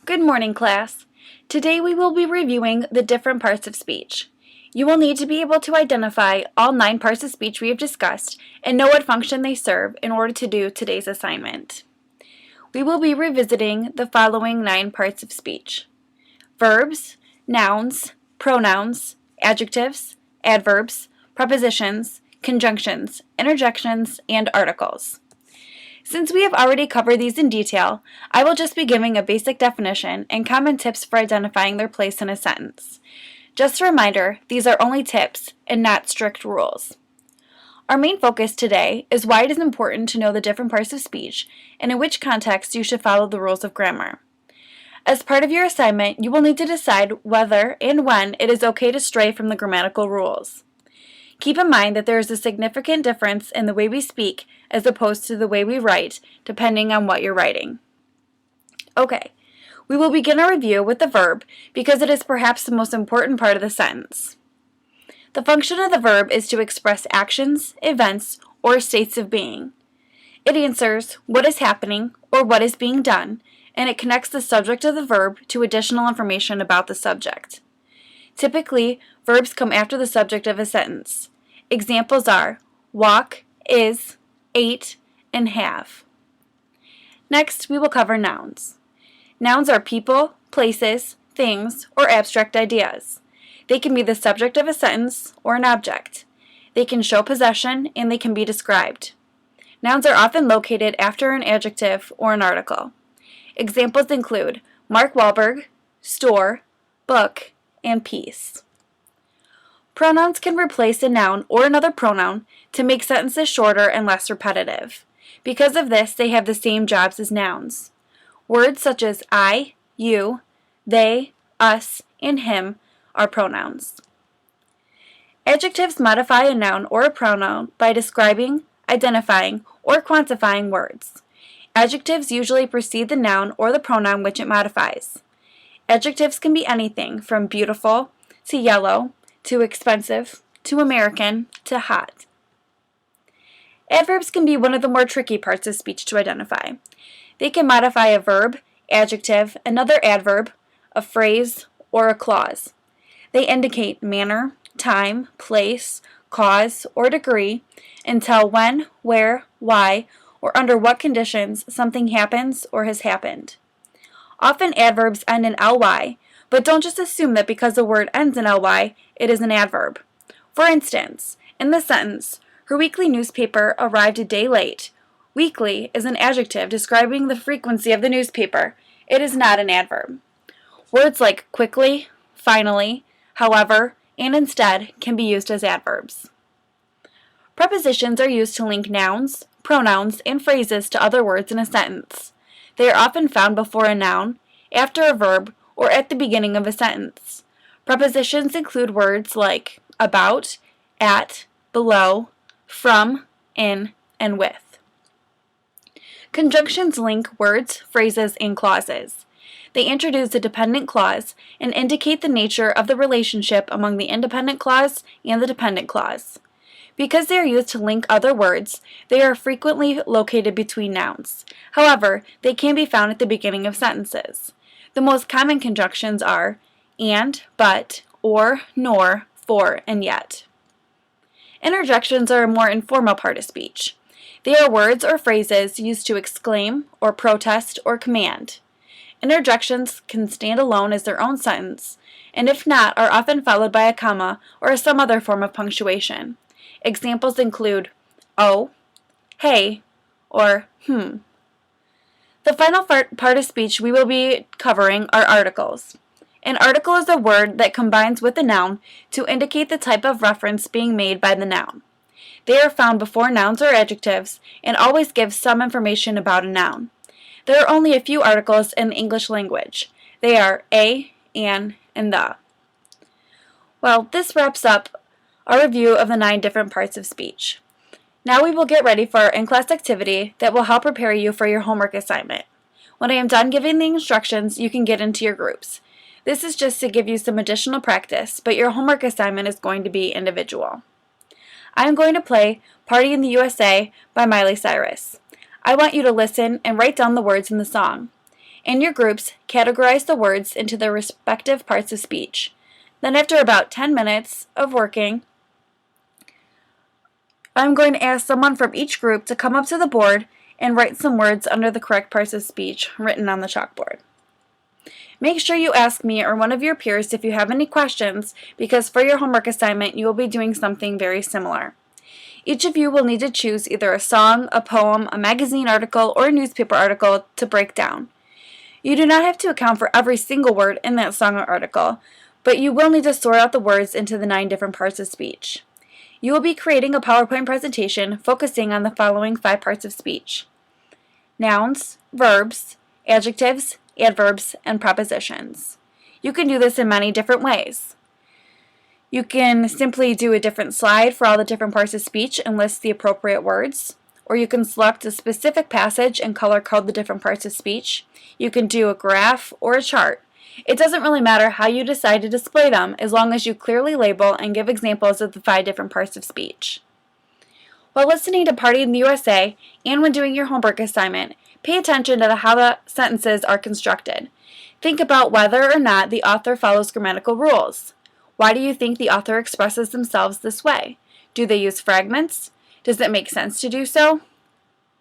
Good morning, class. Today we will be reviewing the different parts of speech. You will need to be able to identify all 9 parts of speech we have discussed and know what function they serve in order to do today's assignment. We will be revisiting the following 9 parts of speech: verbs, nouns, pronouns, adjectives, adverbs, prepositions, conjunctions, interjections, and articles. Since we have already covered these in detail, I will just be giving a basic definition and common tips for identifying their place in a sentence. Just a reminder, these are only tips and not strict rules. Our main focus today is why it is important to know the different parts of speech and in which context you should follow the rules of grammar. As part of your assignment, you will need to decide whether and when it is okay to stray from the grammatical rules. Keep in mind that there is a significant difference in the way we speak as opposed to the way we write, depending on what you're writing. Okay, we will begin our review with the verb because it is perhaps the most important part of the sentence. The function of the verb is to express actions, events, or states of being. It answers what is happening or what is being done, and it connects the subject of the verb to additional information about the subject. Typically, verbs come after the subject of a sentence. Examples are walk, is, ate, and have. Next, we will cover nouns. Nouns are people, places, things, or abstract ideas. They can be the subject of a sentence or an object. They can show possession and they can be described. Nouns are often located after an adjective or an article. Examples include Mark Wahlberg, store, book, and peace. Pronouns can replace a noun or another pronoun to make sentences shorter and less repetitive. Because of this, they have the same jobs as nouns. Words such as I, you, they, us, and him are pronouns. Adjectives modify a noun or a pronoun by describing, identifying, or quantifying words. Adjectives usually precede the noun or the pronoun which it modifies. Adjectives can be anything from beautiful to yellow to expensive to American to hot. Adverbs can be one of the more tricky parts of speech to identify. They can modify a verb, adjective, another adverb, a phrase, or a clause. They indicate manner, time, place, cause, or degree, and tell when, where, why, or under what conditions something happens or has happened. Often adverbs end in ly, but don't just assume that because a word ends in ly, it is an adverb. For instance, in the sentence, her weekly newspaper arrived a day late, weekly is an adjective describing the frequency of the newspaper. It is not an adverb. Words like quickly, finally, however, and instead can be used as adverbs. Prepositions are used to link nouns, pronouns, and phrases to other words in a sentence. They are often found before a noun, after a verb, or at the beginning of a sentence. Prepositions include words like about, at, below, from, in, and with. Conjunctions link words, phrases, and clauses. They introduce a dependent clause and indicate the nature of the relationship among the independent clause and the dependent clause. Because they are used to link other words, they are frequently located between nouns. However, they can be found at the beginning of sentences. The most common conjunctions are and, but, or, nor, for, and yet. Interjections are a more informal part of speech. They are words or phrases used to exclaim, or protest, or command. Interjections can stand alone as their own sentence, and if not, are often followed by a comma or some other form of punctuation. Examples include oh, hey, or The final part of speech we will be covering are articles. An article is a word that combines with a noun to indicate the type of reference being made by the noun. They are found before nouns or adjectives and always give some information about a noun. There are only a few articles in the English language. They are a, an, and the. Well, this wraps up our review of the 9 different parts of speech. Now we will get ready for our in-class activity that will help prepare you for your homework assignment. When I am done giving the instructions, you can get into your groups. This is just to give you some additional practice, but your homework assignment is going to be individual. I am going to play Party in the USA by Miley Cyrus. I want you to listen and write down the words in the song. In your groups, categorize the words into their respective parts of speech. Then after about 10 minutes of working, I'm going to ask someone from each group to come up to the board and write some words under the correct parts of speech written on the chalkboard. Make sure you ask me or one of your peers if you have any questions, because for your homework assignment you will be doing something very similar. Each of you will need to choose either a song, a poem, a magazine article, or a newspaper article to break down. You do not have to account for every single word in that song or article, but you will need to sort out the words into the 9 different parts of speech. You will be creating a PowerPoint presentation focusing on the following 5 parts of speech: nouns, verbs, adjectives, adverbs, and prepositions. You can do this in many different ways. You can simply do a different slide for all the different parts of speech and list the appropriate words, or you can select a specific passage and color code the different parts of speech. You can do a graph or a chart. It doesn't really matter how you decide to display them, as long as you clearly label and give examples of the 5 different parts of speech. While listening to Party in the USA and when doing your homework assignment, pay attention to how the sentences are constructed. Think about whether or not the author follows grammatical rules. Why do you think the author expresses themselves this way? Do they use fragments? Does it make sense to do so?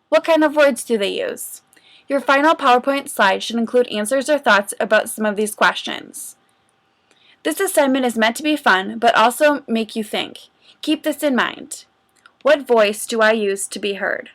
What kind of words do they use? Your final PowerPoint slide should include answers or thoughts about some of these questions. This assignment is meant to be fun, but also make you think. Keep this in mind. What voice do I use to be heard?